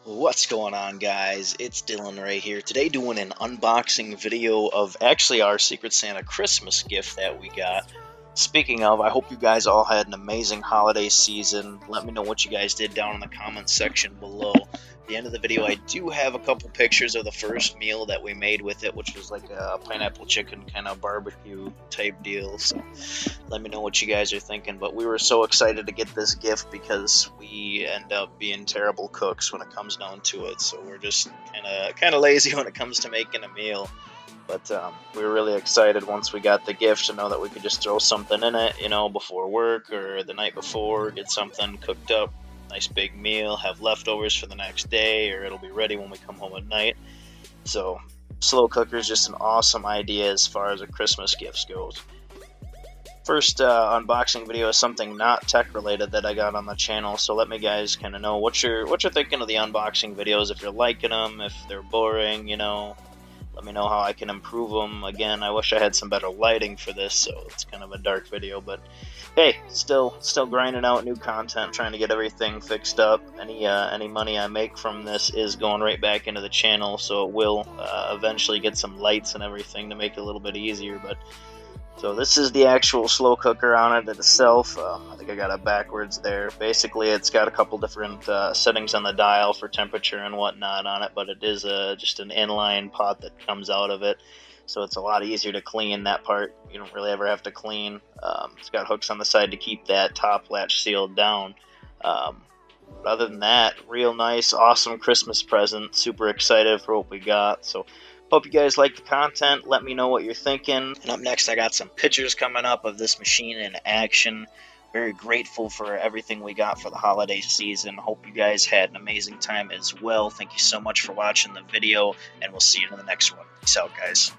What's going on, guys? It's Dylan Ray here. Today doing an unboxing video of actually our Secret Santa Christmas gift that we got. Speaking of, I hope you guys all had an amazing holiday season. Let me know what you guys did down in the comments section below. At the end of the video, I do have a couple pictures of the first meal that we made with it, which was like a pineapple chicken kind of barbecue type deal. So let me know what you guys are thinking. But we were so excited to get this gift because we end up being terrible cooks when it comes down to it. So we're just kind of lazy when it comes to making a meal. But we were really excited once we got the gift to know that we could just throw something in it, before work or the night before, get something cooked up, nice big meal, have leftovers for the next day, or it'll be ready when we come home at night. So slow cooker is just an awesome idea as far as a Christmas gifts goes. First unboxing video is something not tech related that I got on the channel, so let me guys kind of know what you're thinking of the unboxing videos, if you're liking them, if they're boring, Let me know how I can improve them. Again, I wish I had some better lighting for this, so it's kind of a dark video, but hey, still grinding out new content, trying to get everything fixed up. Any money I make from this is going right back into the channel, so it will eventually get some lights and everything to make it a little bit easier. But so this is the actual slow cooker on it itself. I think I got it backwards there. Basically, it's got a couple different settings on the dial for temperature and whatnot on it, but it is just an inline pot that comes out of it. So it's a lot easier to clean. That part you don't really ever have to clean. It's got hooks on the side to keep that top latch sealed down. But other than that, real nice, awesome Christmas present. Super excited for what we got. So hope you guys like the content. Let me know what you're thinking. And up next, I got some pictures coming up of this machine in action. Very grateful for everything we got for the holiday season. Hope you guys had an amazing time as well. Thank you so much for watching the video, and we'll see you in the next one. Peace out, guys.